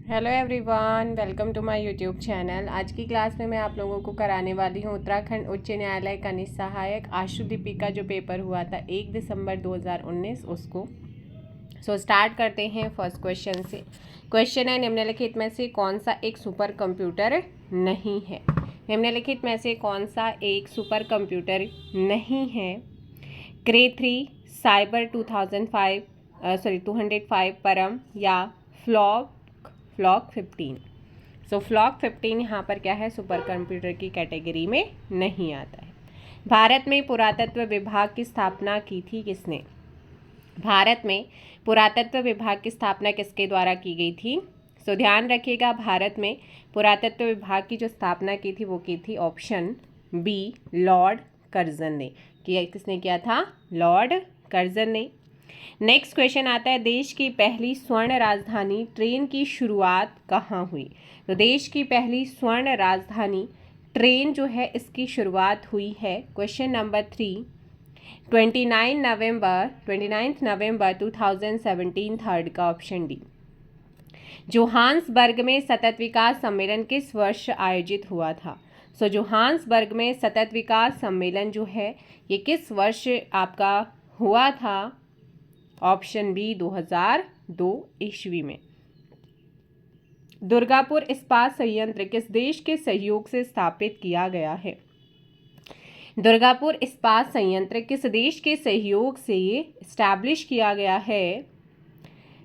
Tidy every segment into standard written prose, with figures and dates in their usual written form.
Hello everyone, welcome to my YouTube channel. आज की class में मैं आप लोगों को कराने वाली हूँ उत्तराखंड उच्च न्यायालय कनिष्ठ सहायक आशुलिपि का जो पेपर हुआ था 1 दिसंबर 2019 उसको। स्टार्ट करते हैं फर्स्ट क्वेश्चन से। क्वेश्चन है, निम्नलिखित में से कौन सा एक सुपर कंप्यूटर नहीं है? निम्नलिखित में से कौन सा एक सुपर कंप्यूटर नहीं है? क्रे 3, साइबर 205 परम या फ्लॉक 15। फ्लॉक 15 यहाँ पर क्या है, सुपर कंप्यूटर की कैटेगरी में नहीं आता है। भारत में पुरातत्व विभाग की स्थापना की थी किसने? भारत में पुरातत्व विभाग की स्थापना किसके द्वारा की गई थी? ध्यान रखिएगा, भारत में पुरातत्व विभाग की जो स्थापना की थी वो की थी ऑप्शन बी, लॉर्ड कर्जन ने। किसने किया था? लॉर्ड कर्जन ने। नेक्स्ट क्वेश्चन आता है, देश की पहली स्वर्ण राजधानी ट्रेन की शुरुआत कहाँ हुई? तो देश की पहली स्वर्ण राजधानी ट्रेन जो है इसकी शुरुआत हुई है, क्वेश्चन नंबर 3, 29 नवंबर 2017, थर्ड का ऑप्शन डी। जोहान्सबर्ग में सतत विकास सम्मेलन किस वर्ष आयोजित हुआ था? जोहान्सबर्ग में सतत विकास सम्मेलन जो है ये किस वर्ष आपका हुआ था? ऑप्शन बी, 2002 ईस्वी में। दुर्गापुर इस्पात संयंत्र किस देश के सहयोग से स्थापित किया गया है? दुर्गापुर इस्पात संयंत्र किस देश के सहयोग से एस्टैब्लिश किया गया है?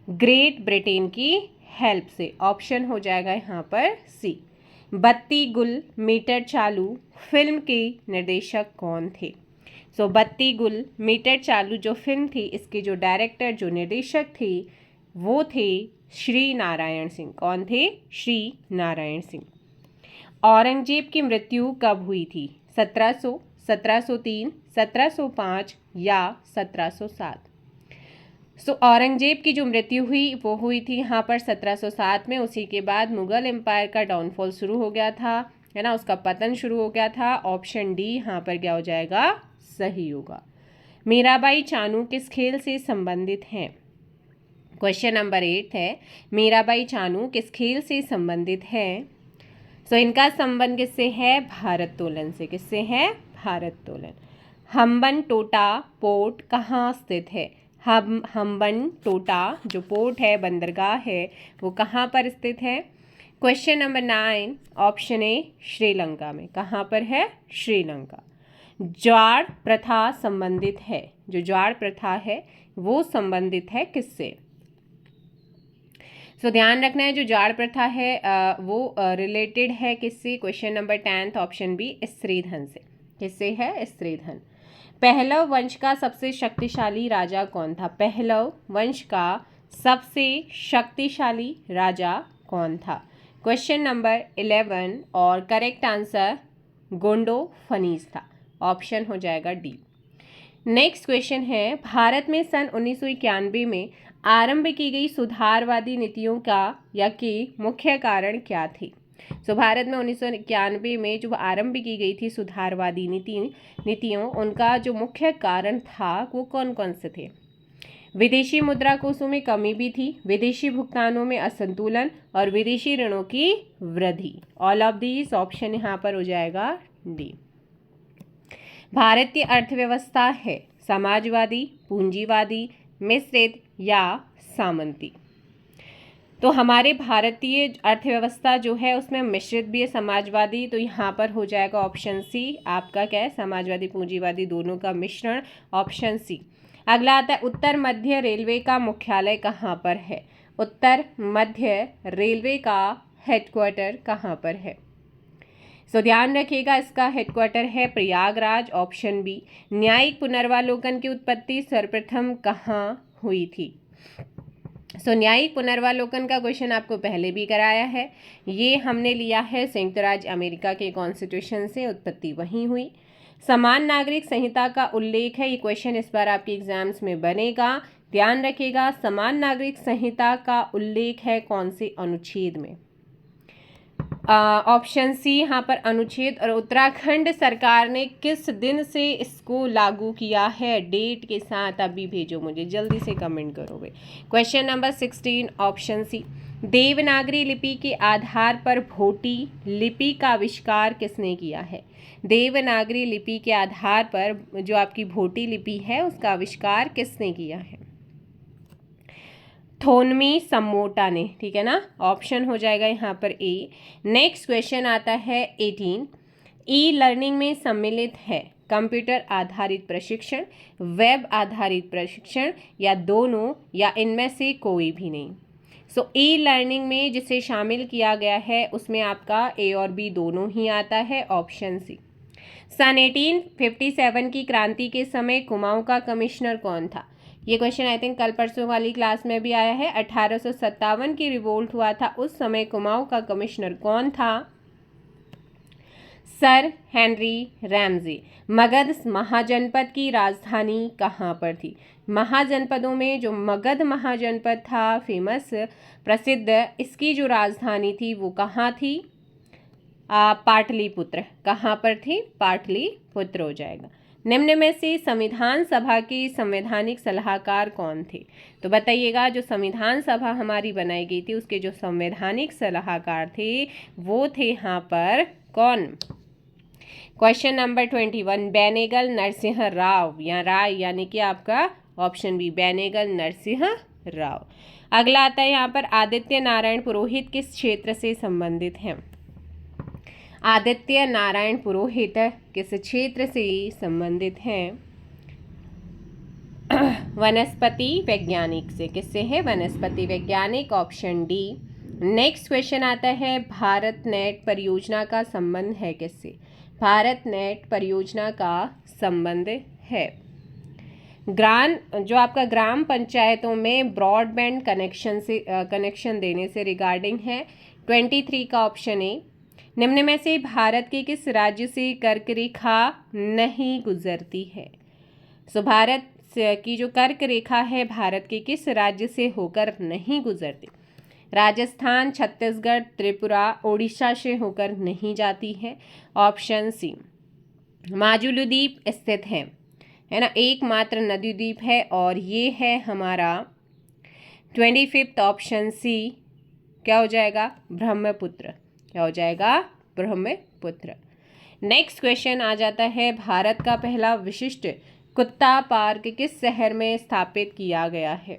ग्रेट ब्रिटेन की हेल्प से। ऑप्शन हो जाएगा यहाँ पर सी। बत्ती गुल मीटर चालू फिल्म के निर्देशक कौन थे? बत्ती गुल मीटर चालू जो फिल्म थी इसके जो डायरेक्टर, जो निर्देशक थे वो थे श्री नारायण सिंह। कौन थे? श्री नारायण सिंह। औरंगजेब की मृत्यु कब हुई थी? 1700, 1703, 1705 या 1707? औरंगजेब की जो मृत्यु हुई वो हुई थी यहाँ पर 1707 में। उसी के बाद मुगल एम्पायर का डाउनफॉल शुरू हो गया था, है ना, उसका पतन शुरू हो गया था। ऑप्शन डी यहाँ पर क्या हो जाएगा? सही होगा। मीराबाई चानू किस खेल से संबंधित हैं? क्वेश्चन नंबर 8 है, मीराबाई चानू किस खेल से संबंधित हैं? इनका संबंध किससे है? भारत्तोलन से। किससे है? भारत्तोलन। हम्बन टोटा पोर्ट कहाँ स्थित है? हम्बन टोटा जो पोर्ट है, बंदरगाह है, वो कहाँ पर स्थित है? Question number 9, option A, Sri Lanka में। कहाँ पर है? श्रीलंका। ज्वार प्रथा संबंधित है, जो ज्वार प्रथा है वो संबंधित है किससे? ध्यान रखना है, जो जाड़ प्रथा है वो रिलेटेड है किससे? क्वेश्चन नंबर 10, ऑप्शन बी, स्त्रीधन से। किससे है? स्त्रीधन। पहलव वंश का सबसे शक्तिशाली राजा कौन था? पहलव वंश का सबसे शक्तिशाली राजा कौन था? क्वेश्चन नंबर 11 और करेक्ट आंसर गोंडोफनीस था। ऑप्शन हो जाएगा डी। नेक्स्ट क्वेश्चन है, भारत में सन 1991 में आरंभ की गई सुधारवादी नीतियों का या की मुख्य कारण क्या थी? भारत में 1991 में जो आरंभ की गई थी सुधारवादी नीतियों, उनका जो मुख्य कारण था वो कौन कौन से थे? विदेशी मुद्रा कोषों में कमी भी थी, विदेशी भुगतानों में असंतुलन और विदेशी ऋणों की वृद्धि। ऑल ऑफ दीज ऑप्शन यहाँ पर हो जाएगा डी। भारत की अर्थव्यवस्था है समाजवादी, पूंजीवादी, मिश्रित या सामंती? तो हमारे भारतीय अर्थव्यवस्था जो है उसमें मिश्रित भी है, समाजवादी, तो यहाँ पर हो जाएगा ऑप्शन सी। आपका क्या है? समाजवादी पूंजीवादी दोनों का मिश्रण, ऑप्शन सी। अगला आता है, उत्तर मध्य रेलवे का मुख्यालय कहाँ पर है? उत्तर मध्य रेलवे का हेडक्वार्टर कहाँ पर है? ध्यान रखिएगा, इसका हेडक्वार्टर है प्रयागराज। Option B. न्यायिक पुनर्वालोकन की उत्पत्ति सर्वप्रथम कहाँ हुई थी? न्यायिक पुनर्वालोकन का क्वेश्चन आपको पहले भी कराया है, ये हमने लिया है संयुक्त राज्य अमेरिका के कॉन्स्टिट्यूशन से, उत्पत्ति वहीं हुई। समान नागरिक संहिता का उल्लेख है, ये क्वेश्चन इस बार आपके एग्जाम्स में बनेगा, ध्यान रखिएगा। समान नागरिक संहिता का उल्लेख है कौन से अनुच्छेद में? ऑप्शन सी यहाँ पर अनुच्छेद। और उत्तराखंड सरकार ने किस दिन से इसको लागू किया है? डेट के साथ अभी भेजो मुझे, जल्दी से कमेंट करोगे। Question number 16, option C. Devanagari लिपि के आधार पर भोटी लिपि का आविष्कार किसने किया है? देवनागरी लिपि के आधार पर जो आपकी भोटी लिपि है उसका आविष्कार किसने किया है? थोनमी सम्मोटा ने, ठीक है ना। ऑप्शन हो जाएगा यहाँ पर ए। नेक्स्ट क्वेश्चन आता है 18। ई लर्निंग में सम्मिलित है कंप्यूटर आधारित प्रशिक्षण, वेब आधारित प्रशिक्षण या दोनों या इनमें से कोई भी नहीं। सो ई लर्निंग में जिसे शामिल किया गया है उसमें आपका ए और बी दोनों ही आता है, ऑप्शन सी। सन 1857 की क्रांति के समय कुमाऊं का कमिश्नर कौन था? ये क्वेश्चन आई थिंक कल परसों वाली क्लास में भी आया है। 1857 की रिवोल्ट हुआ था, उस समय कुमाऊं का कमिश्नर कौन था? Sir Henry Ramsay. Magadha Mahajanapada की राजधानी कहाँ पर थी? महाजनपदों में जो मगध महाजनपद था फेमस प्रसिद्ध, इसकी जो राजधानी थी वो कहाँ थी? पाटलिपुत्र। कहाँ पर थी? पाटलिपुत्र हो जाएगा। निम्न में से संविधान सभा के संवैधानिक सलाहकार कौन थे? तो बताइएगा, जो संविधान सभा हमारी बनाई गई थी उसके जो संवैधानिक सलाहकार थे वो थे यहाँ पर कौन? Question number 21। बेनेगल नरसिंह राव या राय यानी कि आपका ऑप्शन बी बेनेगल नरसिंह राव। अगला आता है यहाँ पर आदित्य नारायण पुरोहित किस क्षेत्र से संबंधित हैं? आदित्य नारायण पुरोहित किस क्षेत्र से संबंधित हैं? वनस्पति वैज्ञानिक से। किससे है? वनस्पति वैज्ञानिक, ऑप्शन डी। नेक्स्ट क्वेश्चन आता है भारत नेट परियोजना का संबंध है किससे? भारत नेट परियोजना का संबंध है जो आपका ग्राम पंचायतों में ब्रॉडबैंड कनेक्शन देने से रिगार्डिंग है। 23 का ऑप्शन ए। निम्न में से भारत के किस राज्य से कर्क रेखा नहीं गुजरती है? सो भारत की जो कर्क रेखा है भारत के किस राज्य से होकर नहीं गुजरती? राजस्थान, छत्तीसगढ़, त्रिपुरा, ओडिशा से होकर नहीं जाती है, ऑप्शन सी। माजुली द्वीप स्थित है ना, एकमात्र नदी द्वीप है और ये है हमारा 25 ऑप्शन सी। क्या हो जाएगा? ब्रह्मपुत्र। क्या हो जाएगा? ब्रह्मपुत्र। नेक्स्ट क्वेश्चन आ जाता है भारत का पहला विशिष्ट कुत्ता पार्क किस शहर में स्थापित किया गया है?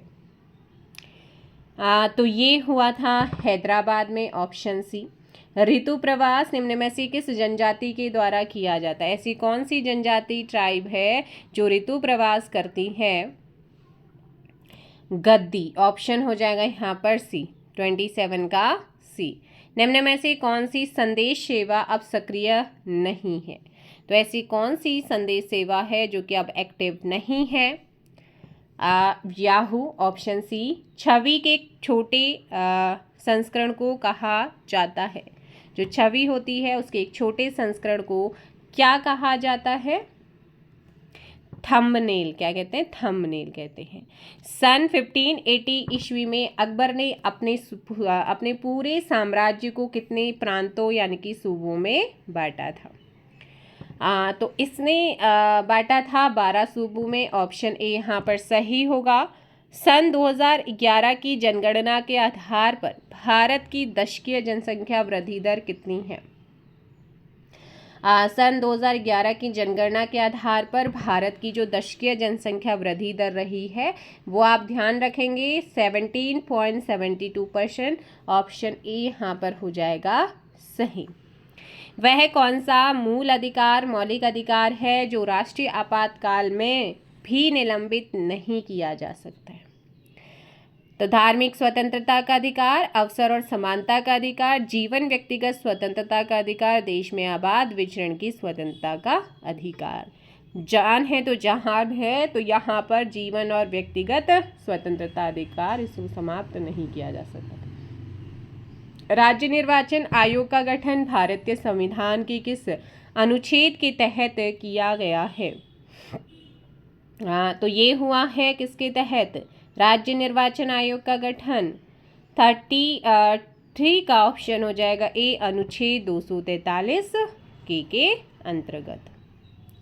तो ये हुआ था हैदराबाद में, ऑप्शन सी। ऋतु प्रवास निम्न में से किस जनजाति के द्वारा किया जाता है? ऐसी कौन सी जनजाति ट्राइब है जो ऋतु प्रवास करती है? गद्दी। ऑप्शन हो जाएगा यहाँ पर सी, 27 का सी। निम्न में से कौन सी संदेश सेवा अब सक्रिय नहीं है? तो ऐसी कौन सी संदेश सेवा है जो कि अब एक्टिव नहीं है? Yahoo, option C. छवि के छोटे संस्करण को कहा जाता है? जो छवि होती है उसके एक छोटे संस्करण को क्या कहा जाता है? थंबनेल। क्या कहते हैं? थंबनेल कहते हैं। सन 1580 ईस्वी में अकबर ने अपने पूरे साम्राज्य को कितने प्रांतों यानी कि सूबों में बांटा था? तो इसने बांटा था 12 सूबों में, ऑप्शन ए यहाँ पर सही होगा। सन 2011 की जनगणना के आधार पर भारत की दशकीय जनसंख्या वृद्धि दर कितनी है? सन 2011 की जनगणना के आधार पर भारत की जो दशकीय जनसंख्या वृद्धि दर रही है वो आप ध्यान रखेंगे 17.72%, ऑप्शन ए यहाँ पर हो जाएगा सही। वह कौन सा मौलिक अधिकार है जो राष्ट्रीय आपातकाल में भी निलंबित नहीं किया जा सकता है? तो धार्मिक स्वतंत्रता का अधिकार, अवसर और समानता का अधिकार, जीवन व्यक्तिगत स्वतंत्रता का अधिकार, देश में आबाद विचरण की स्वतंत्रता का अधिकार। जान है तो जहान है, तो यहाँ पर जीवन और व्यक्तिगत स्वतंत्रता अधिकार, इसको समाप्त नहीं किया जा सकता। राज्य निर्वाचन आयोग का गठन भारतीय संविधान के किस अनुच्छेद के तहत किया गया है? तो ये हुआ है किसके तहत? राज्य निर्वाचन आयोग का गठन 33 का ऑप्शन हो जाएगा ए, अनुच्छेद 243 के अंतर्गत।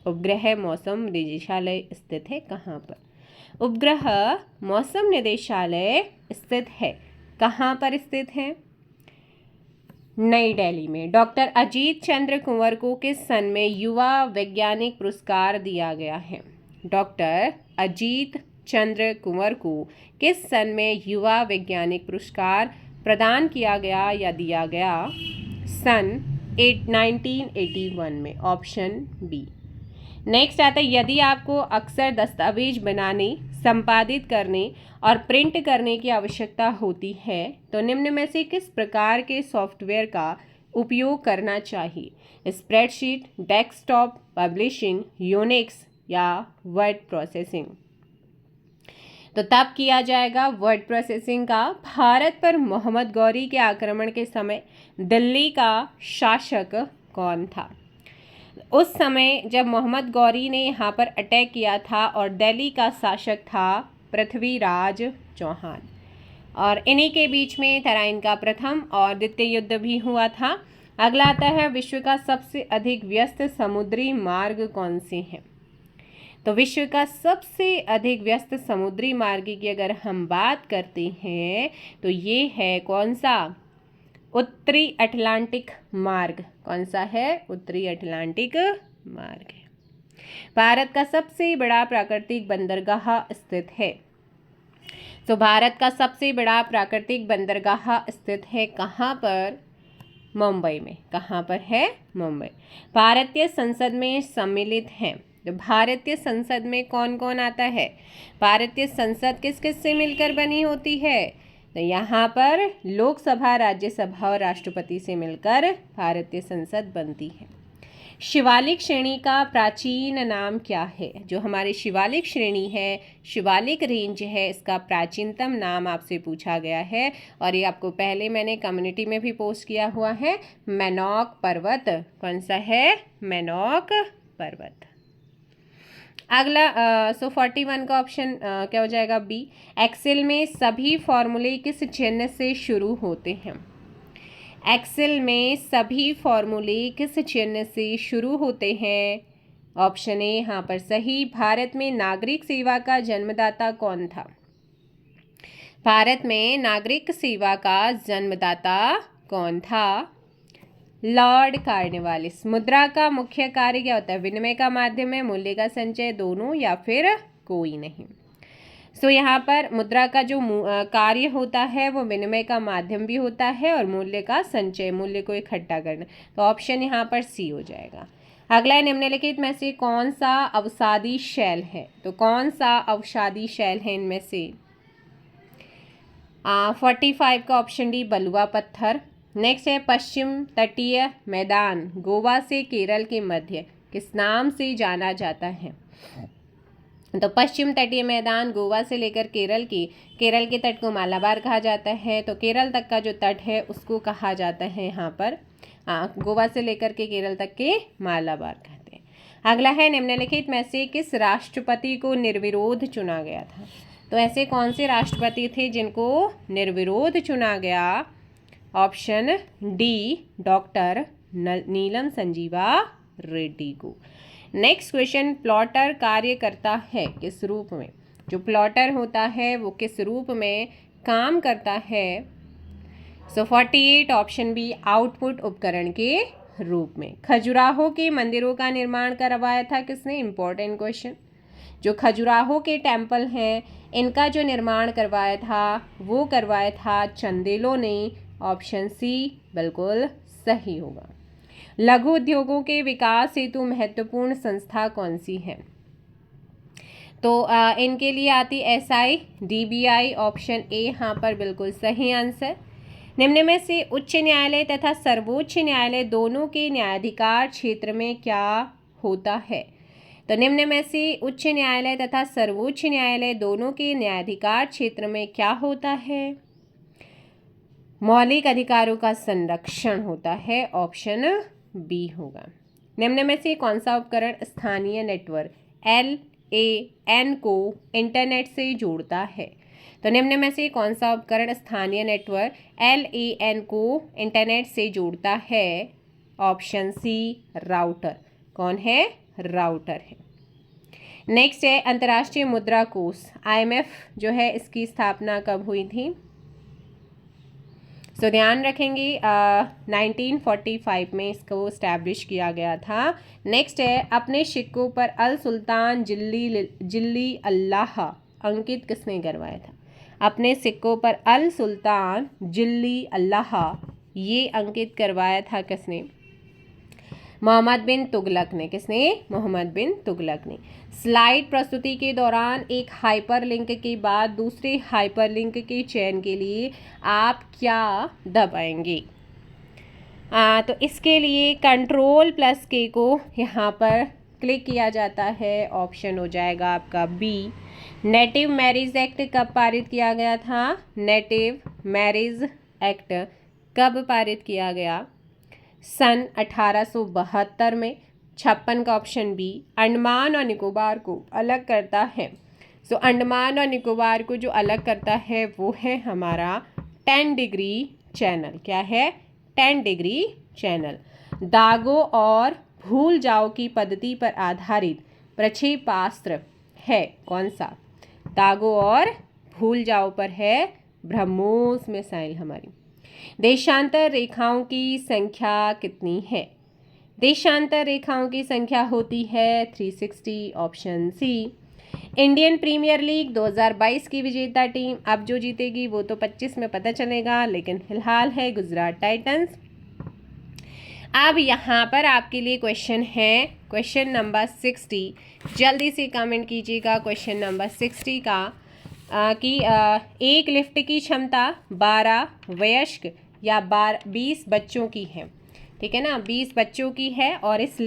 उपग्रह मौसम निदेशालय स्थित है कहाँ पर? उपग्रह मौसम निदेशालय स्थित है कहाँ पर स्थित है? नई दिल्ली में। डॉक्टर अजीत चंद्र कुंवर को किस सन में युवा वैज्ञानिक पुरस्कार दिया गया है? डॉक्टर अजीत चंद्र कुंवर को किस सन में युवा वैज्ञानिक पुरस्कार प्रदान किया गया या दिया गया? सन 1981 में, ऑप्शन बी। नेक्स्ट आता है, यदि आपको अक्सर दस्तावेज बनाने, संपादित करने और प्रिंट करने की आवश्यकता होती है तो निम्न में से किस प्रकार के सॉफ्टवेयर का उपयोग करना चाहिए? स्प्रेडशीट, डेस्कटॉप पब्लिशिंग, यूनिक्स या वर्ड प्रोसेसिंग? तो तब किया जाएगा वर्ड प्रोसेसिंग का। भारत पर मोहम्मद गौरी के आक्रमण के समय दिल्ली का शासक कौन था? उस समय जब मोहम्मद गौरी ने यहाँ पर अटैक किया था और दिल्ली का शासक था पृथ्वीराज चौहान, और इन्हीं के बीच में तराइन का प्रथम और द्वितीय युद्ध भी हुआ था। अगला आता है, विश्व का सबसे अधिक व्यस्त समुद्री मार्ग कौन से हैं? तो विश्व का सबसे अधिक व्यस्त समुद्री मार्ग की अगर हम बात करते हैं तो ये है कौन सा? उत्तरी अटलांटिक मार्ग। कौन सा है? उत्तरी अटलांटिक मार्ग है। भारत का सबसे बड़ा प्राकृतिक बंदरगाह स्थित है। तो भारत का सबसे बड़ा प्राकृतिक बंदरगाह स्थित है कहाँ पर? मुंबई में। कहाँ पर है? मुंबई। भारतीय संसद में सम्मिलित हैं। तो भारतीय संसद में कौन कौन आता है? भारतीय संसद किस किस से मिलकर बनी होती है? तो यहाँ पर लोकसभा, राज्यसभा और राष्ट्रपति से मिलकर भारतीय संसद बनती है। शिवालिक श्रेणी का प्राचीन नाम क्या है? जो हमारी शिवालिक श्रेणी है, शिवालिक रेंज है, इसका प्राचीनतम नाम आपसे पूछा गया है और ये आपको पहले मैंने कम्युनिटी में भी पोस्ट किया हुआ है, मैनॉक पर्वत। कौन सा है? मैनॉक पर्वत। अगला 41 का ऑप्शन क्या हो जाएगा? बी। एक्सेल में सभी फॉर्मूले किस चिन्ह से शुरू होते हैं? एक्सेल में सभी फॉर्मूले किस चिन्ह से शुरू होते हैं? ऑप्शन ए यहाँ पर सही। भारत में नागरिक सेवा का जन्मदाता कौन था? भारत में नागरिक सेवा का जन्मदाता कौन था? Lord Cornwallis. मुद्रा का मुख्य कार्य क्या होता है? विनिमय का माध्यम है, मूल्य का संचय, दोनों या फिर कोई नहीं। सो यहाँ पर मुद्रा का जो कार्य होता है वो विनिमय का माध्यम भी होता है और मूल्य का संचय, मूल्य को इकट्ठा करना। तो ऑप्शन यहाँ पर सी हो जाएगा। अगला है, निम्नलिखित में से कौन सा अवसादी शैल है? तो कौन सा अवसादी शैल है इनमें से? 45 का ऑप्शन डी, बलुआ पत्थर। नेक्स्ट है, पश्चिम तटीय मैदान गोवा से केरल के मध्य किस नाम से जाना जाता है? तो पश्चिम तटीय मैदान गोवा से लेकर केरल के तट को मालाबार कहा जाता है। तो केरल तक का जो तट है उसको कहा जाता है यहाँ पर, गोवा से लेकर के केरल तक के मालाबार कहते हैं। अगला है, निम्नलिखित में से किस राष्ट्रपति को निर्विरोध चुना गया था? तो ऐसे कौन से राष्ट्रपति थे जिनको निर्विरोध चुना गया? Option D, doctor Neelam Sanjiva Reddy को। नेक्स्ट क्वेश्चन, प्लॉटर कार्य करता है किस रूप में? जो प्लॉटर होता है वो किस रूप में काम करता है? सो 48 ऑप्शन बी, आउटपुट उपकरण के रूप में। खजुराहो के मंदिरों का निर्माण करवाया था किसने? Important question. जो खजुराहो के टेम्पल हैं इनका जो निर्माण करवाया था वो करवाया था चंदेलों ने। ऑप्शन सी बिल्कुल सही होगा। लघु उद्योगों के विकास हेतु महत्वपूर्ण संस्था कौन सी है? तो इनके लिए आती SIDBI। ऑप्शन ए यहाँ पर बिल्कुल सही आंसर। निम्न में से उच्च न्यायालय तथा सर्वोच्च न्यायालय दोनों के न्यायाधिकार क्षेत्र में क्या होता है? तो निम्न में से उच्च न्यायालय तथा सर्वोच्च न्यायालय दोनों के न्यायाधिकार क्षेत्र में क्या होता है? मौलिक अधिकारों का संरक्षण होता है। ऑप्शन बी होगा। निम्न में से कौन सा उपकरण स्थानीय नेटवर्क LAN को इंटरनेट से जोड़ता है? तो निम्न में से कौन सा उपकरण स्थानीय नेटवर्क LAN को इंटरनेट से जोड़ता है? Option C, router. कौन है? राउटर है। नेक्स्ट है, अंतर्राष्ट्रीय मुद्रा कोष IMF जो है इसकी स्थापना कब हुई थी? सो ध्यान रखेंगे 1945 में इसको इस्टेब्लिश किया गया था। नेक्स्ट है, अपने सिक्कों पर अल सुल्तान जिल्ली अल्लाह अंकित किसने करवाया था? अपने सिक्कों पर अल सुल्तान जिल्ली अल्लाह ये अंकित करवाया था किसने? मोहम्मद बिन तुगलक ने। किसने? मोहम्मद बिन तुगलक ने। स्लाइड प्रस्तुति के दौरान एक हाइपरलिंक के बाद दूसरे हाइपरलिंक के चयन के लिए आप क्या दबाएंगे? तो इसके लिए Ctrl+K को यहाँ पर क्लिक किया जाता है। ऑप्शन हो जाएगा आपका बी। नेटिव मैरिज एक्ट कब पारित किया गया था? नेटिव मैरिज एक्ट कब पारित किया गया? सन 1872 में। 56 का ऑप्शन बी। अंडमान और निकोबार को अलग करता है। सो अंडमान और निकोबार को जो अलग करता है वो है हमारा 10 डिग्री चैनल। क्या है? 10 डिग्री चैनल। दागों और भूल जाओ की पद्धति पर आधारित प्रक्षेपास्त्र है कौन सा? दागों और भूल जाओ पर है ब्रह्मोस मिसाइल हमारी। देशांतर रेखाओं की संख्या कितनी है? देशांतर रेखाओं की संख्या होती है 360। Option C. Indian Premier League 2022 की विजेता टीम अब जो जीतेगी वो तो 25 में पता चलेगा, लेकिन फिलहाल है गुजरात टाइटंस। अब यहाँ पर आपके लिए क्वेश्चन है, क्वेश्चन नंबर 60। जल्दी से कमेंट कीजिएगा क्वेश्चन नंबर 60 का कि एक लिफ्ट की क्षमता 12 वयस्क या 20 बच्चों की है। ठीक है ना, 20 बच्चों की है और इस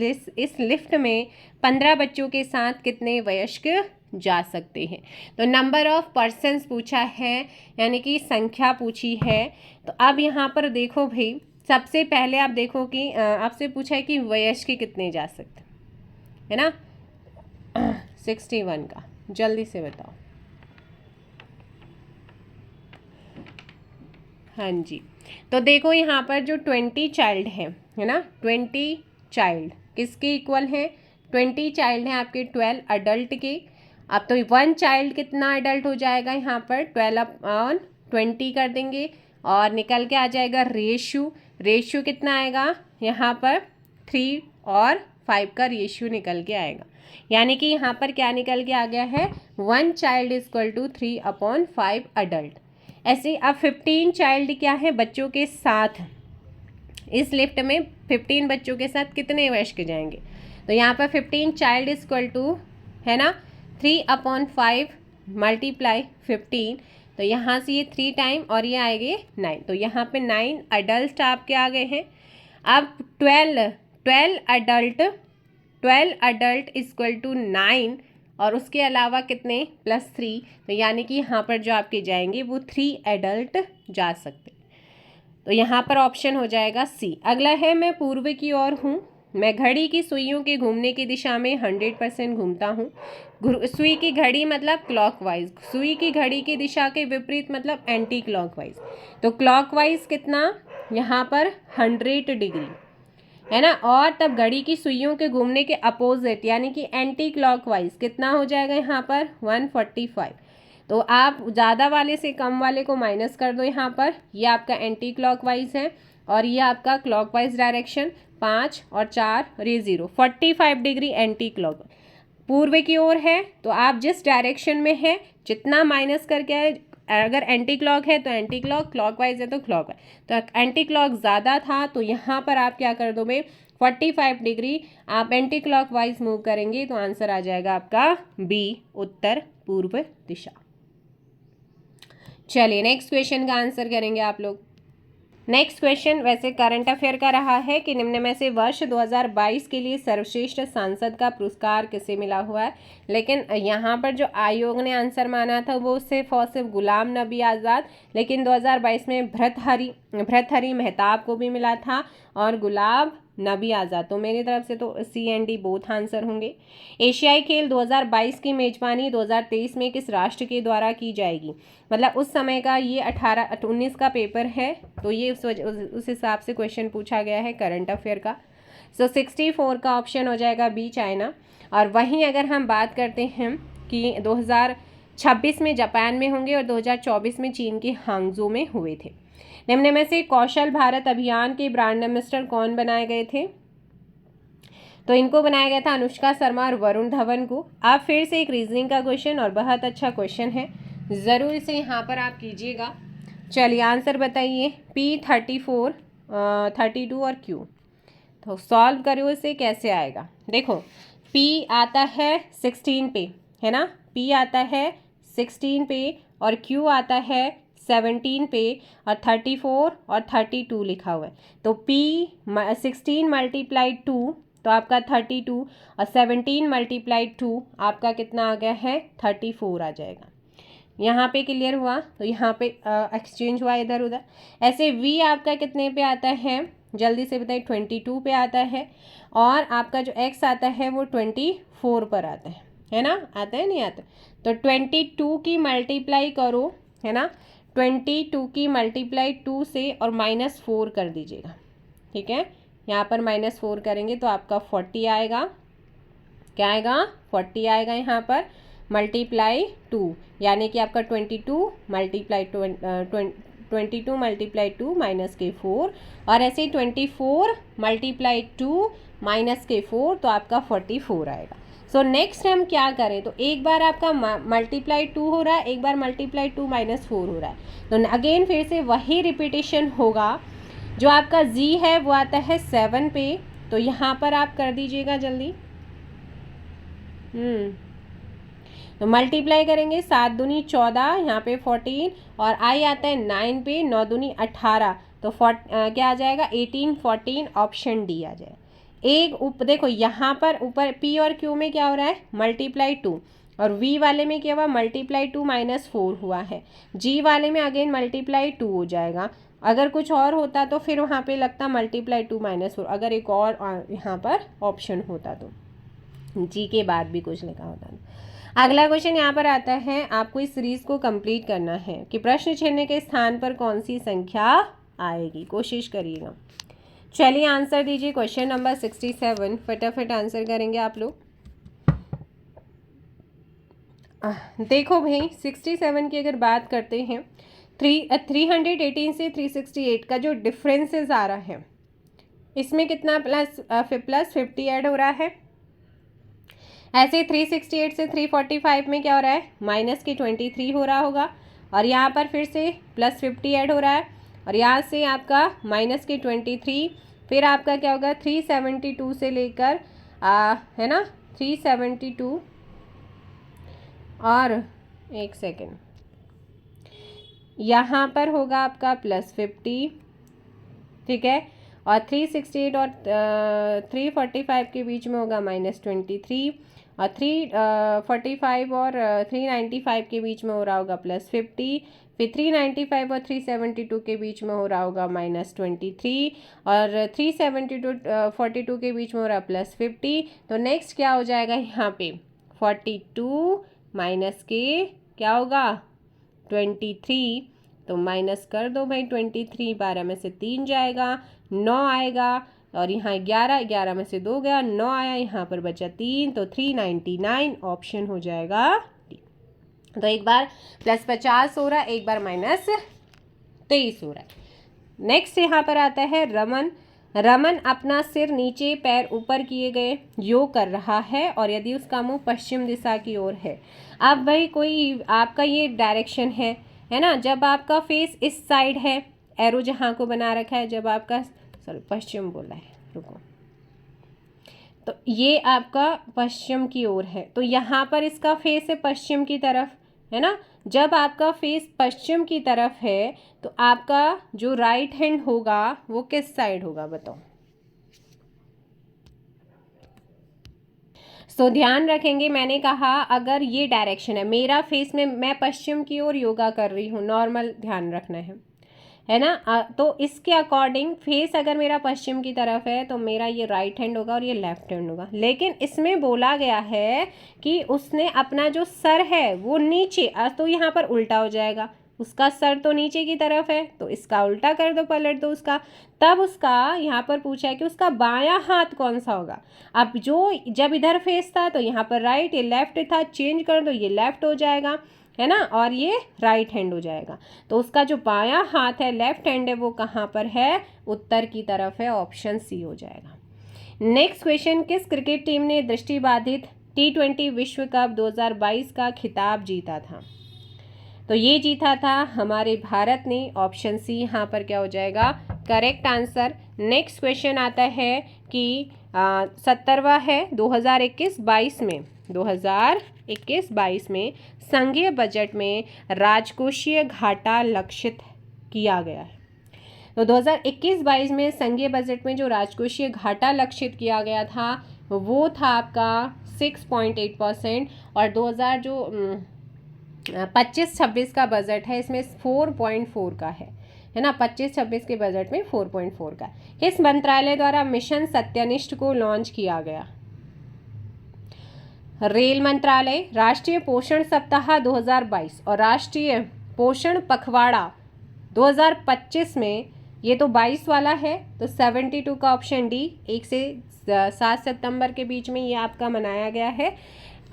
लिफ्ट में 15 बच्चों के साथ कितने वयस्क जा सकते हैं? तो नंबर ऑफ पर्सन्स पूछा है, यानी कि संख्या पूछी है। तो अब यहाँ पर देखो भाई, सबसे पहले आप देखो कि आपसे पूछा है कि वयस्क कितने जा सकते है ना। 61 का जल्दी से बताओ। हाँ जी, तो देखो यहाँ पर जो 20 चाइल्ड है ना, 20 चाइल्ड किसके इक्वल है? 20 चाइल्ड हैं आपके 12 अडल्ट के। अब तो 1 चाइल्ड कितना अडल्ट हो जाएगा? यहाँ पर 12/20 कर देंगे और निकल के आ जाएगा रेशियो कितना आएगा? यहाँ पर 3 और 5 का रेशियो निकल के आएगा, यानी कि यहाँ पर क्या निकल के आ गया है? 1 चाइल्ड इक्वल टू 3/5 अडल्ट। ऐसे अब 15 चाइल्ड क्या है? बच्चों के साथ इस लिफ्ट में 15 बच्चों के साथ कितने वयस्क जाएंगे? तो यहाँ पर 15 चाइल्ड इक्वल टू है ना 3/5 मल्टीप्लाई 15, तो यहाँ से ये 3 टाइम और ये आएंगे 9, तो यहाँ पे 9 अडल्ट आपके आ गए हैं। अब 12 अडल्ट इक्वल टू 9 और उसके अलावा कितने? +3, तो यानी कि यहाँ पर जो आपके जाएंगे वो 3 एडल्ट जा सकते। तो यहाँ पर ऑप्शन हो जाएगा सी। अगला है, मैं पूर्व की ओर हूँ, मैं घड़ी की सुइयों के घूमने की दिशा में 100% घूमता हूँ। सुई की घड़ी मतलब क्लॉकवाइज, सुई की घड़ी की दिशा के विपरीत मतलब एंटी क्लॉकवाइज। तो क्लॉकवाइज कितना? यहाँ पर 100 डिग्री है ना, और तब घड़ी की सुइयों के घूमने के अपोजिट यानी कि एंटी क्लॉकवाइज कितना हो जाएगा? यहाँ पर 145। तो आप ज़्यादा वाले से कम वाले को माइनस कर दो यहाँ पर, ये आपका एंटी क्लॉकवाइज है और ये आपका क्लॉकवाइज डायरेक्शन 5 और 4 और ये 0, 45 डिग्री एंटी क्लॉक पूर्व की ओर है। तो आप जिस डायरेक्शन में है जितना माइनस करके आए, अगर एंटी क्लॉक है तो एंटी क्लॉक, क्लॉकवाइज है तो क्लॉकवाइज, तो एंटी क्लॉक ज़्यादा था तो यहाँ पर आप क्या कर दोगे? 45 डिग्री आप एंटी क्लॉकवाइज मूव करेंगे, तो आंसर आ जाएगा आपका बी, उत्तर पूर्व दिशा। चलिए नेक्स्ट क्वेश्चन का आंसर करेंगे आप लोग। नेक्स्ट क्वेश्चन वैसे करंट अफेयर का रहा है कि निम्न में से वर्ष 2022 के लिए सर्वश्रेष्ठ सांसद का पुरस्कार किसे मिला हुआ है, लेकिन यहाँ पर जो आयोग ने आंसर माना था वो सिर्फ और सिर्फ गुलाम नबी आज़ाद, लेकिन 2022 में भर्तृहरि मेहताब को भी मिला था और गुलाम नबी आज़ाद। तो मेरी तरफ से तो सी एंड डी बोथ आंसर होंगे। एशियाई खेल 2022 की मेजबानी 2023 में किस राष्ट्र के द्वारा की जाएगी? मतलब उस समय का ये 19 का पेपर है, तो ये उस हिसाब से क्वेश्चन पूछा गया है करंट अफेयर का। सो 64 का ऑप्शन हो जाएगा बी, चाइना। और वहीं अगर हम बात करते हैं कि 2026 में जापान में होंगे और 2024 में चीन के हांगझो में हुए थे। निम्न में से कौशल भारत अभियान के ब्रांड एम्बेसडर कौन बनाए गए थे? तो इनको बनाया गया था अनुष्का शर्मा और वरुण धवन को। आप फिर से एक रीजनिंग का क्वेश्चन और बहुत अच्छा क्वेश्चन है, ज़रूर इसे यहाँ पर आप कीजिएगा। चलिए आंसर बताइए। P34, 32 और Q, तो सॉल्व करो इसे, कैसे आएगा? देखो P आता है 16 पे, है ना, P आता है 16 पे और Q आता है 17 पे और 34 और 32 लिखा हुआ है। तो P 16 मल्टीप्लाइड 2 तो आपका 32 और 17 मल्टीप्लाइड 2 आपका कितना आ गया है? 34 आ जाएगा। यहाँ पे क्लियर हुआ? तो यहाँ पे एक्सचेंज हुआ इधर उधर। ऐसे V आपका कितने पे आता है? जल्दी से बताइए। 22 पे आता है और आपका जो X आता है वो 24 पर आता है ना? आता है नहीं आता? तो 22 की मल्टीप्लाई करो, है ना, 22 की मल्टीप्लाई 2 से और -4 कर दीजिएगा, ठीक है। यहाँ पर -4 करेंगे तो आपका 40 आएगा। क्या आएगा? 40 आएगा यहाँ पर मल्टीप्लाई 2, यानी कि आपका 22 मल्टीप्लाई 2 माइनस के 4 और ऐसे ही 24 मल्टीप्लाई 2 माइनस के 4 तो आपका 44 आएगा। सो नेक्स्ट हम क्या करें? तो एक बार आपका मल्टीप्लाई 2 हो रहा है, एक बार मल्टीप्लाई 2 -4 हो रहा है, तो अगेन फिर से वही रिपीटेशन होगा। जो आपका जी है वो आता है 7 पे, तो यहाँ पर आप कर दीजिएगा जल्दी। तो मल्टीप्लाई करेंगे 7 दूनी 14, यहाँ पे 14 और आई आता है 9 पे, 9 दूनी 18, तो क्या आ जाएगा? 18, 14, ऑप्शन डी आ जाएगा। एक देखो यहाँ पर ऊपर P और Q में क्या हो रहा है? मल्टीप्लाई 2 और V वाले में क्या हुआ? मल्टीप्लाई 2 -4 हुआ है। G वाले में अगेन मल्टीप्लाई 2 हो जाएगा। अगर कुछ और होता तो फिर वहाँ पे लगता मल्टीप्लाई 2 -4, अगर एक और यहाँ पर ऑप्शन होता तो G के बाद भी कुछ लिखा होता। अगला क्वेश्चन यहाँ पर आता है, आपको इस सीरीज को कंप्लीट करना है कि प्रश्न चिन्ह के स्थान पर कौन सी संख्या आएगी। कोशिश करिएगा। चलिए आंसर दीजिए। क्वेश्चन नंबर 67 फटाफट आंसर करेंगे आप लोग। देखो भाई 67 की अगर बात करते हैं, 318 से 368 का जो डिफरेंसेस आ रहा है, इसमें कितना प्लस 50 ऐड हो रहा है। ऐसे 368 से 345 में क्या हो रहा है? माइनस के 23 हो रहा होगा और यहाँ पर फिर से +50 ऐड हो रहा है और यहाँ से आपका माइनस के 23, फिर आपका क्या होगा? 372 से लेकर है ना, 372 और एक सेकेंड, यहाँ पर होगा आपका +50, ठीक है, और 368 और 345 के बीच में होगा -23 और 345 और 395 के बीच में हो रहा होगा +50, फिर 395 और 372 के बीच में हो रहा होगा -23 और 372 42 के बीच में हो रहा है +50। तो नेक्स्ट क्या हो जाएगा यहाँ पे? 42 माइनस के क्या होगा? 23, तो माइनस कर दो भाई 23, 12 में से 3 जाएगा, 9 आएगा और यहाँ 11, 11 में से 2 गया, 9 आया, यहाँ पर बचा 3, तो 399 ऑप्शन हो जाएगा डी। तो एक बार +50 हो रहा है, एक बार -23 हो रहा है। नेक्स्ट यहाँ पर आता है रमन। रमन अपना सिर नीचे पैर ऊपर किए गए योग कर रहा है और यदि उसका मुंह पश्चिम दिशा की ओर है। अब भाई कोई आपका ये डायरेक्शन है ना, जब आपका फेस इस साइड है, एरो जहाँ को बना रखा है, जब आपका पश्चिम बोला है, रुको, तो ये आपका पश्चिम की ओर है, तो यहाँ पर इसका फेस है पश्चिम की तरफ, है ना। जब आपका फेस पश्चिम की तरफ है तो आपका जो राइट हैंड होगा वो किस साइड होगा बताओ। तो ध्यान रखेंगे, मैंने कहा अगर ये डायरेक्शन है, मेरा फेस में मैं पश्चिम की ओर योगा कर रही हूँ, नॉर्मल ध्यान रखना है ना। तो इसके अकॉर्डिंग फेस अगर मेरा पश्चिम की तरफ है तो मेरा ये राइट हैंड होगा और ये लेफ्ट हैंड होगा। लेकिन इसमें बोला गया है कि उसने अपना जो सर है वो नीचे, तो यहाँ पर उल्टा हो जाएगा, उसका सर तो नीचे की तरफ है तो इसका उल्टा कर दो, पलट दो उसका। तब उसका यहाँ पर पूछा है कि उसका बायां हाथ कौन सा होगा। अब जो जब इधर फेस था तो यहाँ पर राइट, ये लेफ्ट था, चेंज कर दो, ये लेफ्ट हो जाएगा। है ना, और ये राइट हैंड हो जाएगा। तो उसका जो बायां हाथ है, लेफ्ट हैंड है, वो कहाँ पर है, उत्तर की तरफ है, ऑप्शन सी हो जाएगा। नेक्स्ट क्वेश्चन, किस क्रिकेट टीम ने दृष्टिबाधित T20 विश्व कप 2022 का खिताब जीता था? तो ये जीता था हमारे भारत ने, ऑप्शन सी यहाँ पर क्या हो जाएगा, करेक्ट आंसर। नेक्स्ट क्वेश्चन आता है कि 70वां है 2021-22 में, 2021-22 में संघीय बजट में राजकोषीय घाटा लक्षित किया गया है। तो 2021-22 में संघीय बजट में जो राजकोषीय घाटा लक्षित किया गया था वो था आपका 6.8%, और 25-26 का बजट है, इसमें 4.4 का है ना, 25-26 के बजट में 4.4 का। किस मंत्रालय द्वारा मिशन सत्यनिष्ठ को लॉन्च किया गया? रेल मंत्रालय, राष्ट्रीय पोषण सप्ताह 2022 और राष्ट्रीय पोषण पखवाड़ा 2025 में, ये तो 22 वाला है, तो 72 का ऑप्शन डी, 1 से 7 सितंबर के बीच में ये आपका मनाया गया है।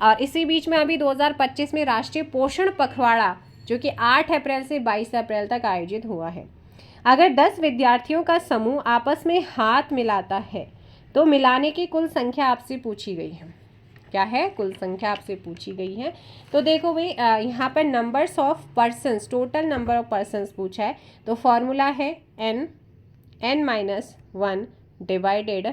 और इसी बीच में अभी 2025 में राष्ट्रीय पोषण पखवाड़ा जो कि 8 अप्रैल से 22 अप्रैल तक आयोजित हुआ है। अगर 10 विद्यार्थियों का समूह आपस में हाथ मिलाता है तो मिलाने की कुल संख्या आपसे पूछी गई है। क्या है, कुल संख्या आपसे पूछी गई है। तो देखो भाई, यहाँ पर numbers of persons, total number of persons पूछा है, तो फॉर्मूला है n-1 डिवाइडेड 2।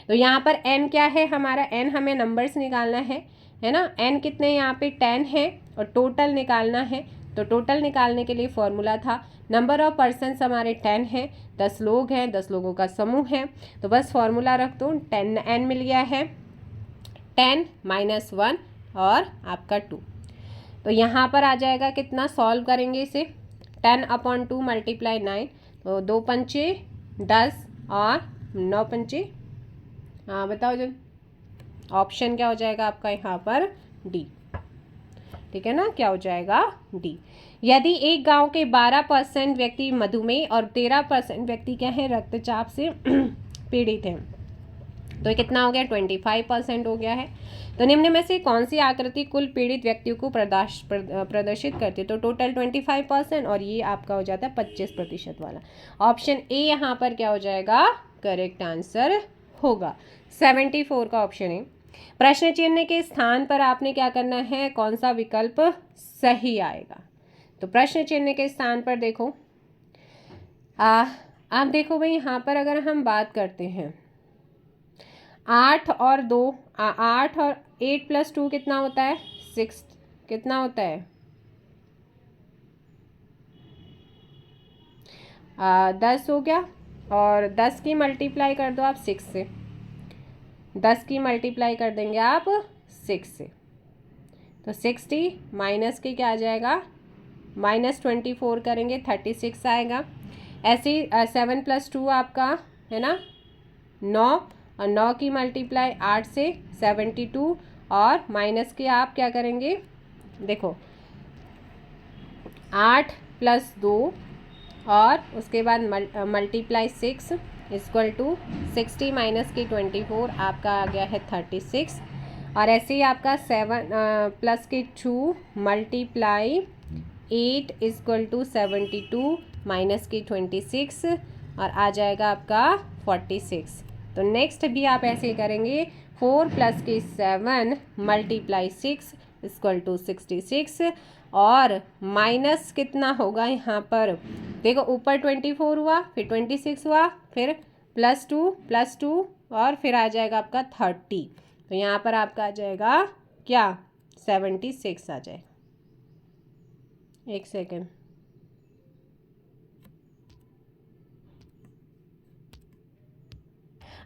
तो यहाँ पर n क्या है हमारा, n हमें नंबर्स निकालना है ना, n कितने यहाँ पे 10 है और टोटल निकालना है। तो टोटल निकालने के लिए फॉर्मूला था, नंबर ऑफ पर्सन्स हमारे 10 हैं, 10 लोग हैं, 10 लोगों का समूह है, तो बस फॉर्मूला रख दो, 10n मिल गया है, 10 - 1 और आपका 2। तो यहाँ पर आ जाएगा कितना, सॉल्व करेंगे इसे, 10/2 × 9, तो 2 पंचे 10 और 9 पंचे, हाँ बताओ जन, ऑप्शन क्या हो जाएगा आपका यहाँ पर डी, ठीक है ना, क्या हो जाएगा डी। यदि एक गांव के 12% व्यक्ति मधुमेह और 13% व्यक्ति क्या है, रक्तचाप से पीड़ित हैं, तो कितना हो गया, 25% हो गया है। तो निम्न में से कौन सी आकृति कुल पीड़ित व्यक्तियों को प्रदर्शित करती है? तो टोटल 25%, और ये आपका हो जाता है 25% वाला। ऑप्शन ए यहाँ पर क्या हो जाएगा, करेक्ट आंसर होगा। 74 का ऑप्शन है। प्रश्न चिन्ह के स्थान पर आपने क्या करना है, कौन सा विकल्प सही आएगा? तो प्रश्न चिन्ह के स्थान पर देखो, आप देखो भाई, यहाँ पर अगर हम बात करते हैं 8 और 8 + 2 कितना होता है, 6, कितना होता है, 10 हो गया, और 10 की मल्टीप्लाई कर दो आप 6 से, 10 की मल्टीप्लाई कर देंगे आप 6 से, तो 60 माइनस के क्या आ जाएगा, -24 करेंगे 36 आएगा। ऐसे 7 + 2 आपका है ना 9, और 9 की मल्टीप्लाई 8 से 72, और माइनस के आप क्या करेंगे, देखो 8 + 2 और उसके बाद मल्टीप्लाई 6 = 60 माइनस की 24, आपका आ गया है 36। और ऐसे ही आपका 7 प्लस के 2 मल्टीप्लाई 8 = 72 माइनस की 26, और आ जाएगा आपका 46। तो नेक्स्ट भी आप ऐसे करेंगे, 4 + के 7 मल्टीप्लाई 6 = 66, और माइनस कितना होगा यहाँ पर, देखो ऊपर 24 हुआ, फिर 26 हुआ, फिर +2 और फिर आ जाएगा आपका 30। तो यहाँ पर आपका आ जाएगा क्या, 76 आ जाएगा। एक सेकेंड,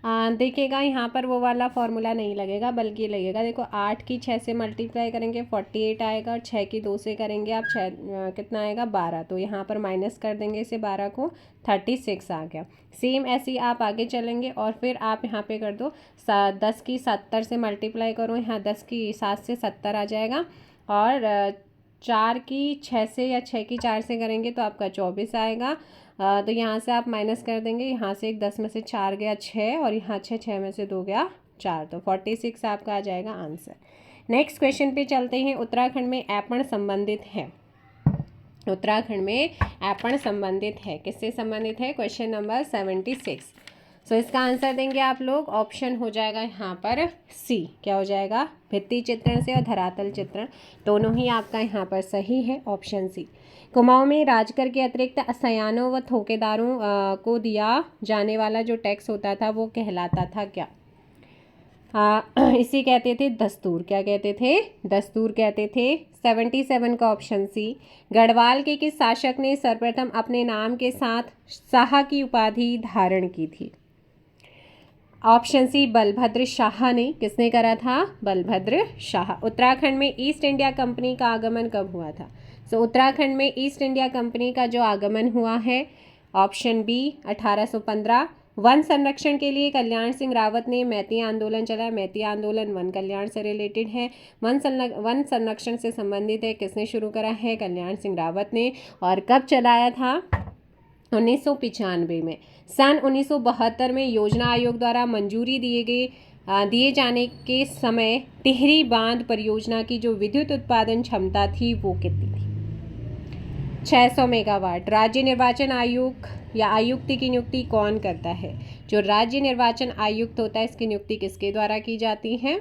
देखिएगा यहाँ पर वो वाला फॉर्मूला नहीं लगेगा, बल्कि लगेगा, देखो 8 की 6 से मल्टीप्लाई करेंगे 48 आएगा, और 6 की 2 से करेंगे आप 6 कितना आएगा 12, तो यहाँ पर माइनस कर देंगे इसे 12 को, 36 आ गया। सेम ऐसे ही आप आगे चलेंगे, और फिर आप यहाँ पे कर दो 10 की 70 से मल्टीप्लाई करो, यहाँ 10 की 7 से 70 आ जाएगा, और 4 की 6 से या 6 की 4 से करेंगे तो आपका 24 आएगा। तो यहाँ से आप माइनस कर देंगे, यहाँ से 10 में से 4 गया 6, और यहाँ 6 में से 2 गया 4, तो 46 आपका आ जाएगा आंसर। नेक्स्ट क्वेश्चन पे चलते हैं। उत्तराखंड में ऐपण संबंधित है। उत्तराखंड में ऐपण संबंधित है, किससे संबंधित है? Question number 76। सो इसका आंसर देंगे आप लोग, ऑप्शन हो जाएगा यहाँ पर सी। क्या हो जाएगा? भित्ति चित्रण से और धरातल चित्रण दोनों ही आपका यहाँ पर सही है, ऑप्शन सी। कुमाऊं में राजकर के अतिरिक्त असयानों व ठेकेदारों को दिया जाने वाला जो टैक्स होता था वो कहलाता था क्या? इसी कहते थे दस्तूर। क्या कहते थे? दस्तूर कहते थे। 77 का ऑप्शन सी। गढ़वाल के किस शासक ने सर्वप्रथम अपने नाम के साथ शाह की उपाधि धारण की थी? ऑप्शन सी बलभद्र शाह ने। किसने करा था? बलभद्र शाह। उत्तराखंड में ईस्ट इंडिया कंपनी का आगमन कब हुआ था? उत्तराखंड में ईस्ट इंडिया कंपनी का जो आगमन हुआ है, ऑप्शन बी 1815। वन संरक्षण के लिए कल्याण सिंह रावत ने मैती आंदोलन चलाया। मैती आंदोलन वन कल्याण से रिलेटेड है, वन संरक्षण से संबंधित है। किसने शुरू करा है? कल्याण सिंह रावत ने। और कब चलाया था? 1995 में। सन 1972 में योजना आयोग द्वारा मंजूरी दिए जाने के समय टिहरी बांध परियोजना की जो विद्युत उत्पादन क्षमता थी वो कितनी थी? 600 मेगावाट। राज्य निर्वाचन आयोग या आयुक्त की नियुक्ति कौन करता है? जो राज्य निर्वाचन आयुक्त होता है, इसकी नियुक्ति किसके द्वारा की जाती है?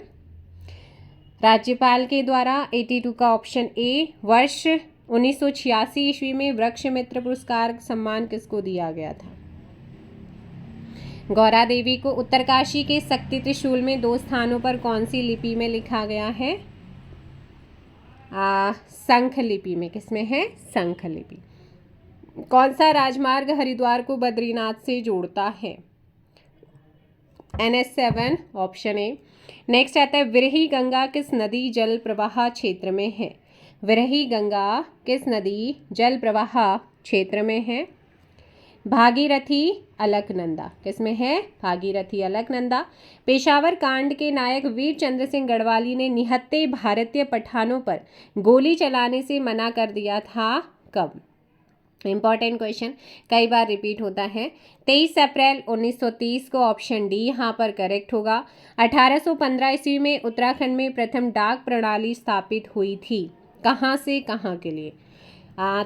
राज्यपाल के द्वारा। 82 का ऑप्शन ए। वर्ष 1986 ईस्वी में वृक्ष मित्र पुरस्कार सम्मान किसको दिया गया था? गौरा देवी को। उत्तरकाशी के शक्ति त्रिशूल में 2 स्थानों पर कौन सी लिपि में लिखा गया है? शंख लिपि में। किसमें है? शंख लिपि। कौन सा राजमार्ग हरिद्वार को बद्रीनाथ से जोड़ता है? NH7, option A. नेक्स्ट आता है विरही गंगा किस नदी जल प्रवाह क्षेत्र में है? विरही गंगा किस नदी जल प्रवाह क्षेत्र में है? भागीरथी अलकनंदा। किसमें है? भागीरथी अलकनंदा। पेशावर कांड के नायक वीर चंद्र सिंह गढ़वाली ने निहत्थे भारतीय पठानों पर गोली चलाने से मना कर दिया था कब? इंपॉर्टेंट क्वेश्चन, कई बार रिपीट होता है। 23 अप्रैल 1930 को, ऑप्शन डी यहाँ पर करेक्ट होगा। 1815 ईस्वी में उत्तराखंड में प्रथम डाक प्रणाली स्थापित हुई थी। कहाँ से कहाँ के लिए?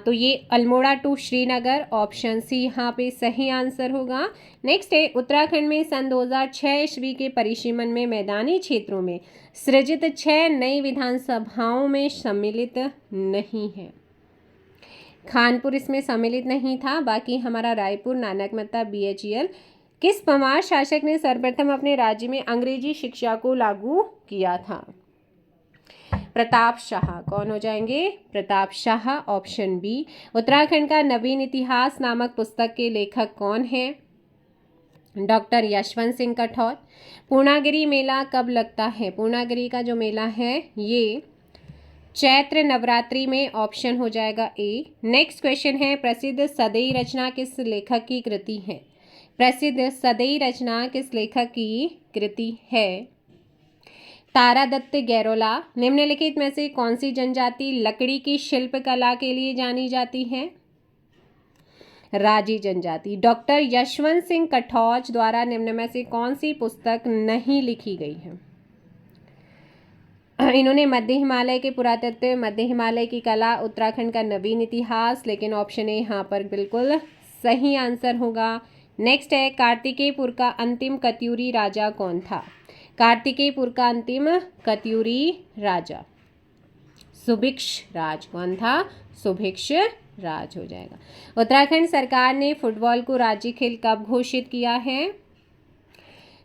तो ये Almora to Srinagar, option C यहाँ पे सही आंसर होगा। नेक्स्ट है उत्तराखंड में सन 2006 ईस्वी के परिसीमन में मैदानी क्षेत्रों में सृजित 6 नई विधानसभाओं में सम्मिलित नहीं है। खानपुर इसमें सम्मिलित नहीं था, बाकी हमारा रायपुर, नानकमत्ता, BHEL। किस परमार शासक ने सर्वप्रथम अपने राज्य में अंग्रेजी शिक्षा को लागू किया था? प्रताप शाह। कौन हो जाएंगे? Pratap Shah, option B. उत्तराखंड का नवीन इतिहास नामक पुस्तक के लेखक कौन है? डॉक्टर यशवंत सिंह कठौत। पूर्णागिरि मेला कब लगता है? पूर्णागिरि का जो मेला है ये चैत्र नवरात्रि में, ऑप्शन हो जाएगा ए। नेक्स्ट क्वेश्चन है प्रसिद्ध सदैई रचना किस लेखक की कृति है? प्रसिद्ध सदैई रचना किस लेखक की कृति है? तारादत्त गैरोला। निम्नलिखित में से कौन सी जनजाति लकड़ी की शिल्प कला के लिए जानी जाती है? राजी जनजाति। डॉक्टर यशवंत सिंह कठौच द्वारा निम्न में से कौन सी पुस्तक नहीं लिखी गई है? इन्होंने मध्य हिमालय के पुरातत्व, मध्य हिमालय की कला, उत्तराखंड का नवीन इतिहास, लेकिन ऑप्शन ए यहाँ पर बिल्कुल सही आंसर होगा। नेक्स्ट है कार्तिकेयपुर का अंतिम कत्यूरी राजा कौन था? कार्तिकेयपुर का अंतिम कत्यूरी राजा सुभिक्ष राज। कौन था? सुभिक्ष राज हो जाएगा। उत्तराखंड सरकार ने फुटबॉल को राज्य खेल कब घोषित किया है?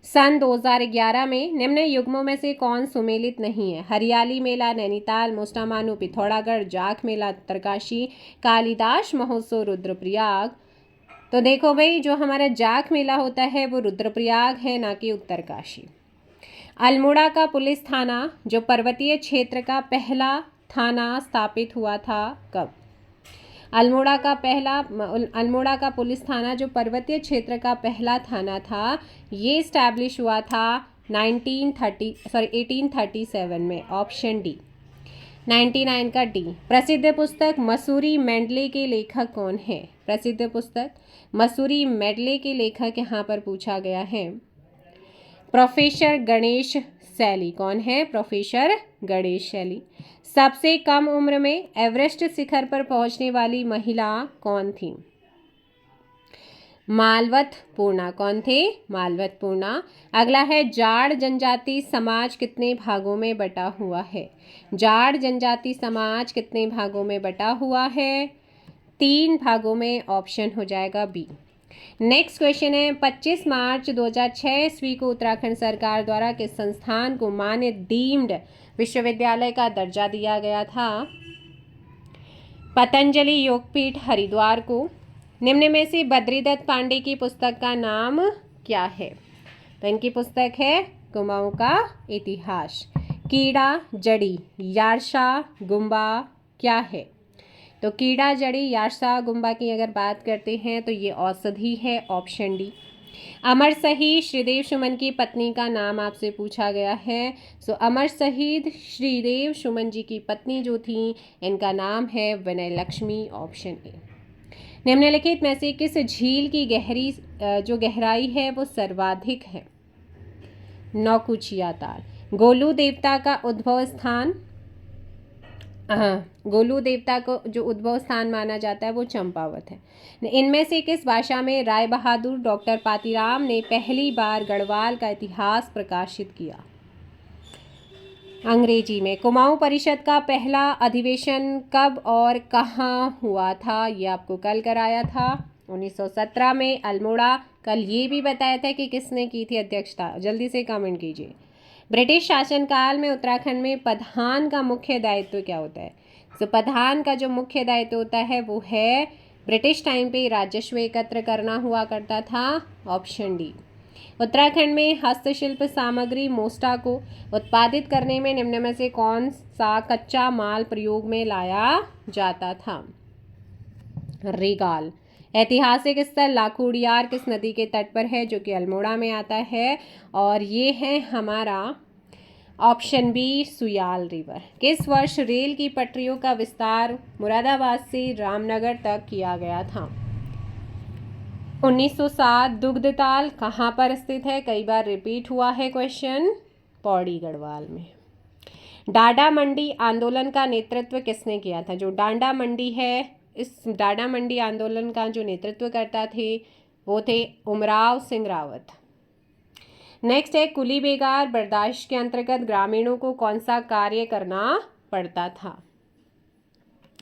सन 2011 में। निम्न युग्मों में से कौन सुमेलित नहीं है? हरियाली मेला नैनीताल, मोस्टामानू पिथौरागढ़, जाख मेला उत्तरकाशी, कालिदास महोत्सव रुद्रप्रयाग। तो देखो भाई, जो हमारा जाख मेला होता है वो रुद्रप्रयाग है, ना कि उत्तरकाशी। अल्मोड़ा का पुलिस थाना जो पर्वतीय क्षेत्र का पहला थाना स्थापित हुआ था कब? अल्मोड़ा का पुलिस थाना जो पर्वतीय क्षेत्र का पहला थाना था, ये इस्टेब्लिश हुआ था 1837 में, ऑप्शन डी। 99 का डी। प्रसिद्ध पुस्तक मसूरी मेडले के लेखक कौन है? प्रसिद्ध पुस्तक मसूरी मेडले के लेखक यहाँ पर पूछा गया है प्रोफेसर गणेश शैली। कौन है? प्रोफेसर गणेश शैली। सबसे कम उम्र में एवरेस्ट शिखर पर पहुंचने वाली महिला कौन थी? मालवत पूर्णा। कौन थे? मालवत पूर्णा। अगला है जाट जनजाति समाज कितने भागों में बटा हुआ है? जाट जनजाति समाज कितने भागों में बटा हुआ है? 3 भागों में। ऑप्शन हो जाएगा बी। नेक्स्ट क्वेश्चन है 25 मार्च 2006 ईस्वी को उत्तराखंड सरकार द्वारा किस संस्थान को मान्य डीम्ड विश्वविद्यालय का दर्जा दिया गया था? पतंजलि योगपीठ हरिद्वार को। निम्न में से बद्रीदत्त पांडे की पुस्तक का नाम क्या है? तो इनकी पुस्तक है कुमाऊं का इतिहास। कीड़ा जड़ी यार्सा गुम्बा क्या है? तो कीड़ा जड़ी यार्सा गुम्बा की अगर बात करते हैं तो ये औषधि है। Option D. अमर शहीद श्रीदेव सुमन की पत्नी का नाम आपसे पूछा गया है। सो अमर शहीद श्रीदेव सुमन जी की पत्नी जो थी इनका नाम है विनय लक्ष्मी। Option A. निम्नलिखित में से किस झील की गहराई है वो सर्वाधिक है? नौकुचिया ताल। गोलू देवता का उद्भव स्थान, गोलू देवता को जो उद्भव स्थान माना जाता है वो चंपावत है। इनमें से किस भाषा में राय बहादुर डॉक्टर पातीराम ने पहली बार गढ़वाल का इतिहास प्रकाशित किया? अंग्रेजी में। कुमाऊं परिषद का पहला अधिवेशन कब और कहाँ हुआ था? ये आपको कल कराया था 1917 में अल्मोड़ा। कल ये भी बताया था कि किसने की थी अध्यक्षता। जल्दी से कमेंट कीजिए। ब्रिटिश शासनकाल में उत्तराखंड में प्रधान का मुख्य दायित्व क्या होता है? तो प्रधान का जो मुख्य दायित्व होता है वो है ब्रिटिश टाइम पे राजस्व एकत्र करना हुआ करता था। Option D. उत्तराखंड में हस्तशिल्प सामग्री मोस्टा को उत्पादित करने में निम्न में से कौन सा कच्चा माल प्रयोग में लाया जाता था? रेगाल। ऐतिहासिक स्थल लाखोड़ियार किस नदी के तट पर है? जो कि अल्मोड़ा में आता है। और ये है हमारा ऑप्शन बी सुयाल रिवर। किस वर्ष रेल की पटरियों का विस्तार मुरादाबाद से रामनगर तक किया गया था? 1907। दुग्धताल कहाँ पर स्थित है? कई बार रिपीट हुआ है क्वेश्चन। पौड़ी गढ़वाल में। डांडा मंडी आंदोलन का नेतृत्व किसने किया था? जो डांडा मंडी है इस डांडा मंडी आंदोलन का जो नेतृत्व करता थे वो थे उमराव सिंह रावत। नेक्स्ट है कुली बेगार बर्दाश्त के अंतर्गत ग्रामीणों को कौन सा कार्य करना पड़ता था?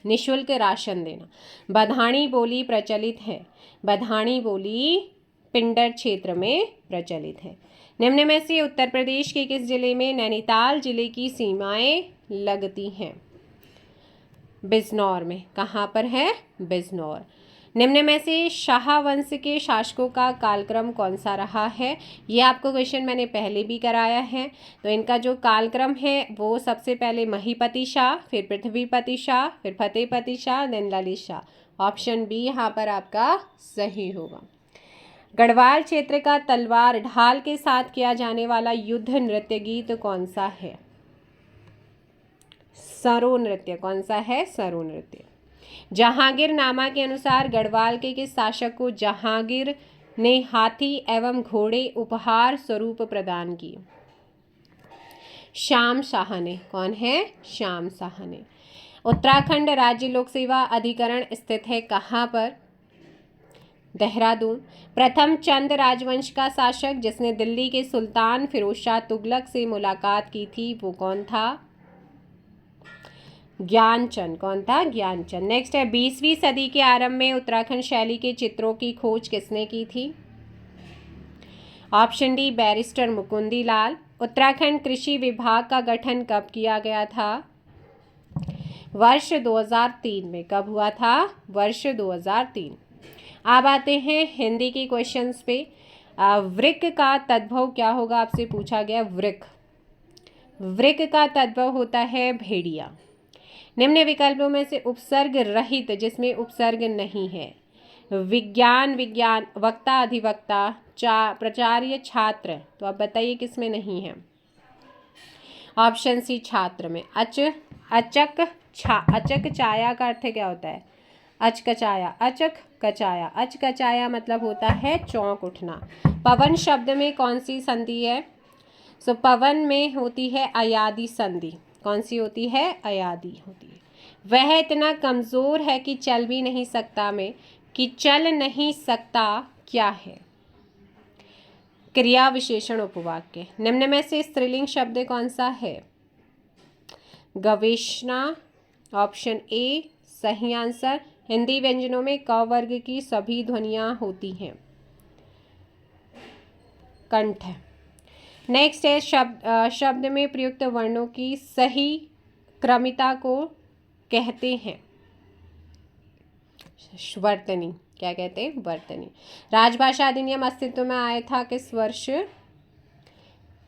निःशुल्क राशन देना। बधाणी बोली प्रचलित है। बधाणी बोली पिंडर क्षेत्र में प्रचलित है। निम्न में से उत्तर प्रदेश के किस जिले में नैनीताल जिले की सीमाएं लगती हैं? बिजनौर में। कहाँ पर है? बिजनौर। निम्न में से शाह वंश के शासकों का कालक्रम कौन सा रहा है? ये आपको क्वेश्चन मैंने पहले भी कराया है। तो इनका जो कालक्रम है वो सबसे पहले महीपति शाह, फिर पृथ्वीपति शाह, फिर Fatehpati Shah, then Lalit Shah. Option B यहाँ पर आपका सही होगा। गढ़वाल क्षेत्र का तलवार ढाल के साथ किया जाने वाला युद्ध नृत्य गीत कौन सा है? सरो नृत्य। कौन सा है? सरो नृत्य। जहांगीर नामा के अनुसार गढ़वाल के किस शासक को जहांगीर ने हाथी एवं घोड़े उपहार स्वरूप प्रदान किए? श्याम शाह ने। कौन है? श्याम शाह ने। उत्तराखंड राज्य लोक सेवा अधिकरण स्थित है कहाँ पर? देहरादून। प्रथम चंद राजवंश का शासक जिसने दिल्ली के सुल्तान फिरोज शाह तुगलक से मुलाकात की थी वो कौन था? ज्ञानचंद। कौन था? ज्ञानचंद। नेक्स्ट है 20वीं सदी के आरंभ में उत्तराखंड शैली के चित्रों की खोज किसने की थी? ऑप्शन डी बैरिस्टर मुकुंदी लाल। उत्तराखंड कृषि विभाग का गठन कब किया गया था? वर्ष 2003 में। कब हुआ था? वर्ष 2003। अब आते हैं हिंदी के क्वेश्चंस पे। वृक्क का तद्भव क्या होगा आपसे पूछा गया। वृक्क। वृक्क का तद्भव होता है भेड़िया। निम्न विकल्पों में से उपसर्ग रहित जिसमें उपसर्ग नहीं है। विज्ञान विज्ञान वक्ता अधिवक्ता प्राचार्य छात्र। तो आप बताइए किसमें नहीं है? ऑप्शन सी छात्र में। अचक चाया का अर्थ क्या होता है? अचकचाया। अचक कचाया। अचकचाया मतलब होता है चौंक उठना। पवन शब्द में कौन सी संधि है? सो पवन में होती है अयादी संधि। कौन सी होती है? अयादी होती है। वह इतना कमज़ोर है कि चल भी नहीं सकता में, कि चल नहीं सकता क्या है? क्रिया विशेषण उपवाक्य। निम्न में से स्त्रीलिंग शब्द कौन सा है? गवेषणा, ऑप्शन ए सही आंसर। हिंदी व्यंजनों में क वर्ग की सभी ध्वनियां होती हैं। कंठ। नेक्स्ट है शब्द में प्रयुक्त वर्णों की सही क्रमिता को कहते हैं वर्तनी। क्या कहते हैं? वर्तनी। राजभाषा अधिनियम अस्तित्व में आया था किस वर्ष?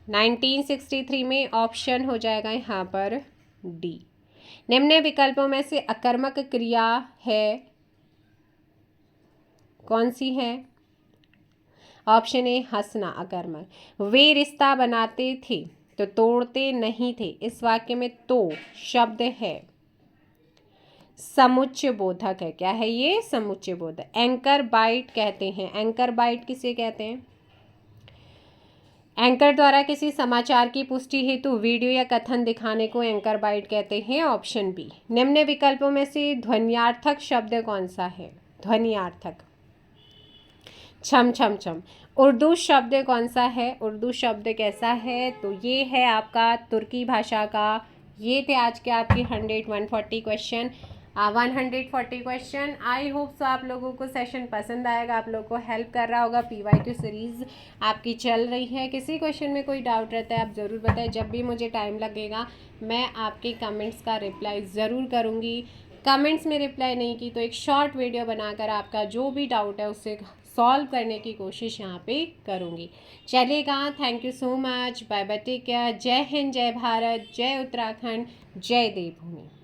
1963 में। ऑप्शन हो जाएगा यहाँ पर डी। निम्न विकल्पों में से अकर्मक क्रिया है कौन सी है? ऑप्शन ए हंसना अकर्मक। वे रिश्ता बनाते थे तो तोड़ते नहीं थे। इस वाक्य में तो शब्द है समुच्चय बोधक है। क्या है ये? समुच्चय बोधक। एंकर बाइट कहते हैं। एंकर बाइट किसे कहते हैं? एंकर द्वारा किसी समाचार की पुष्टि हेतु वीडियो या कथन दिखाने को एंकर बाइट कहते हैं। Option B. निम्न विकल्पों में से ध्वन्यार्थक शब्द कौन सा है? ध्वन्यार्थक। छम छम छम। उर्दू शब्द कौन सा है? उर्दू शब्द कैसा है? तो ये है आपका तुर्की भाषा का। ये थे आज के आपके 140 question. 140 question. I hope so आप लोगों को सेशन पसंद आएगा, आप लोगों को हेल्प कर रहा होगा। PYQ सीरीज़ आपकी चल रही है। किसी क्वेश्चन में कोई डाउट रहता है आप ज़रूर बताएं। जब भी मुझे टाइम लगेगा मैं आपके कमेंट्स का रिप्लाई ज़रूर करूँगी। कमेंट्स में रिप्लाई नहीं की तो एक शॉर्ट वीडियो बनाकर आपका जो भी डाउट है उससे सॉल्व करने की कोशिश यहाँ पे करूँगी। चलिएगा, thank you so much. Bye bye, take care. जय हिंद, जय भारत, जय उत्तराखंड, जय देवभूमि।